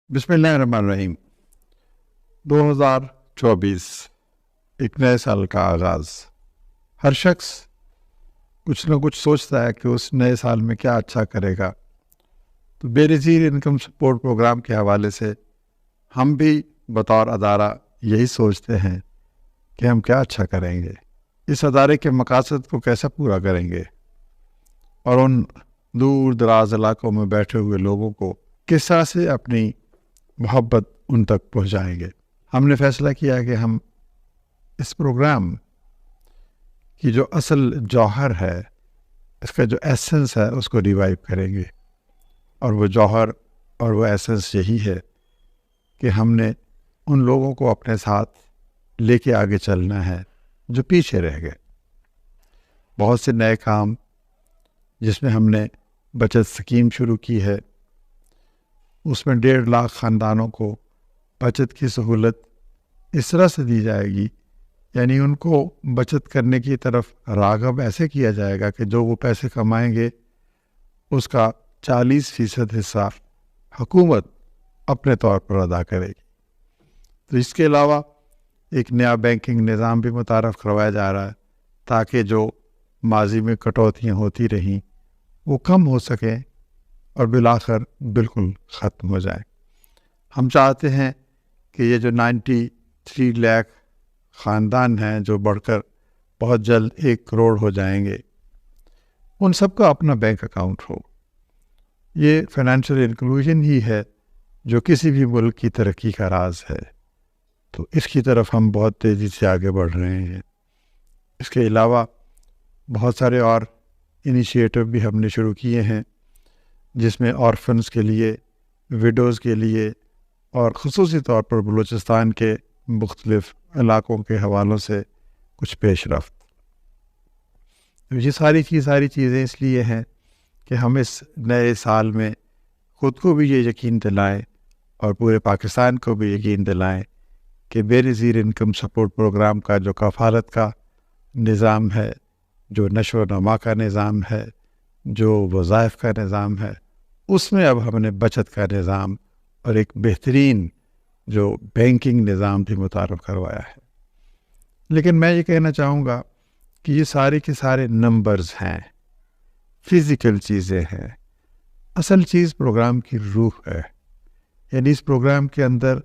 بسم اللہ الرحمن الرحیم۔ 2024 ایک نئے سال کا آغاز۔ ہر شخص کچھ نہ کچھ سوچتا ہے کہ اس نئے سال میں کیا اچھا کرے گا۔ تو بے نظیر انکم سپورٹ پروگرام کے حوالے سے ہم بھی بطور ادارہ یہی سوچتے ہیں کہ ہم کیا اچھا کریں گے، اس ادارے کے مقاصد کو کیسے پورا کریں گے، اور ان دور دراز علاقوں میں بیٹھے ہوئے لوگوں کو کس طرح سے اپنی محبت ان تک پہنچائیں گے۔ ہم نے فیصلہ کیا کہ ہم اس پروگرام کی جو اصل جوہر ہے، اس کا جو ایسنس ہے، اس کو ریوائیو کریں گے، اور وہ جوہر اور وہ ایسنس یہی ہے کہ ہم نے ان لوگوں کو اپنے ساتھ لے کے آگے چلنا ہے جو پیچھے رہ گئے۔ بہت سے نئے کام جس میں ہم نے بچت سکیم شروع کی ہے، اس میں 1.5 لاکھ خاندانوں کو بچت کی سہولت اس طرح سے دی جائے گی، یعنی ان کو بچت کرنے کی طرف راغب ایسے کیا جائے گا کہ جو وہ پیسے کمائیں گے اس کا 40% حصہ حکومت اپنے طور پر ادا کرے گی۔ تو اس کے علاوہ ایک نیا بینکنگ نظام بھی متعارف کروایا جا رہا ہے تاکہ جو ماضی میں کٹوتیاں ہوتی رہیں وہ کم ہو سکیں اور بالآخر بالکل ختم ہو جائیں۔ ہم چاہتے ہیں کہ یہ جو 93 لاکھ خاندان ہیں جو بڑھ کر بہت جلد 1 کروڑ ہو جائیں گے، ان سب کا اپنا بینک اکاؤنٹ ہو۔ یہ فائنینشیل انکلوژن ہی ہے جو کسی بھی ملک کی ترقی کا راز ہے، تو اس کی طرف ہم بہت تیزی سے آگے بڑھ رہے ہیں۔ اس کے علاوہ بہت سارے اور انیشیٹو بھی ہم نے شروع کیے ہیں، جس میں آرفنز کے لیے، ویڈوز کے لیے، اور خصوصی طور پر بلوچستان کے مختلف علاقوں کے حوالوں سے کچھ پیش رفت۔ یہ ساری چیزیں اس لیے ہیں کہ ہم اس نئے سال میں خود کو بھی یہ یقین دلائیں اور پورے پاکستان کو بھی یقین دلائیں کہ بے نظیر انکم سپورٹ پروگرام کا جو کفالت کا نظام ہے، جو نشو و نما کا نظام ہے، جو وظائف کا نظام ہے، اس میں اب ہم نے بچت کا نظام اور ایک بہترین جو بینکنگ نظام بھی متعارف کروایا ہے۔ لیکن میں یہ کہنا چاہوں گا کہ یہ سارے کے سارے نمبرز ہیں، فزیکل چیزیں ہیں۔ اصل چیز پروگرام کی روح ہے، یعنی اس پروگرام کے اندر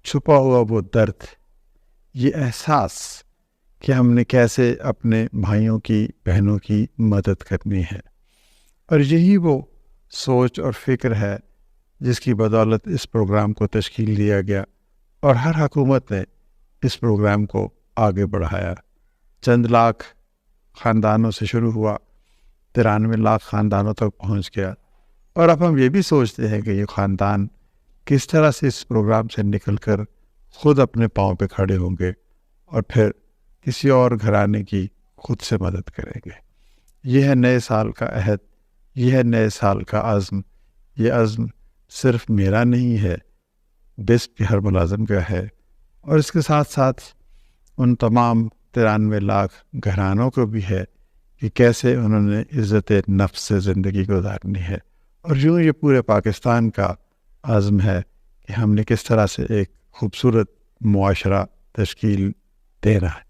چھپا ہوا وہ درد، یہ احساس کہ ہم نے کیسے اپنے بھائیوں کی، بہنوں کی مدد کرنی ہے، اور یہی وہ سوچ اور فکر ہے جس کی بدولت اس پروگرام کو تشکیل دیا گیا، اور ہر حکومت نے اس پروگرام کو آگے بڑھایا۔ چند لاکھ خاندانوں سے شروع ہوا، 93 لاکھ خاندانوں تک پہنچ گیا، اور اب ہم یہ بھی سوچتے ہیں کہ یہ خاندان کس طرح سے اس پروگرام سے نکل کر خود اپنے پاؤں پہ کھڑے ہوں گے اور پھر کسی اور گھرانے کی خود سے مدد کریں گے۔ یہ ہے نئے سال کا عہد، یہ ہے نئے سال کا عزم۔ یہ عزم صرف میرا نہیں ہے، ڈیسک کے ہر ملازم کا ہے، اور اس کے ساتھ ساتھ ان تمام 93 لاکھ گھرانوں کو بھی ہے کہ کیسے انہوں نے عزت نفس سے زندگی گزارنی ہے، اور یوں یہ پورے پاکستان کا عزم ہے کہ ہم نے کس طرح سے ایک خوبصورت معاشرہ تشکیل دینا ہے۔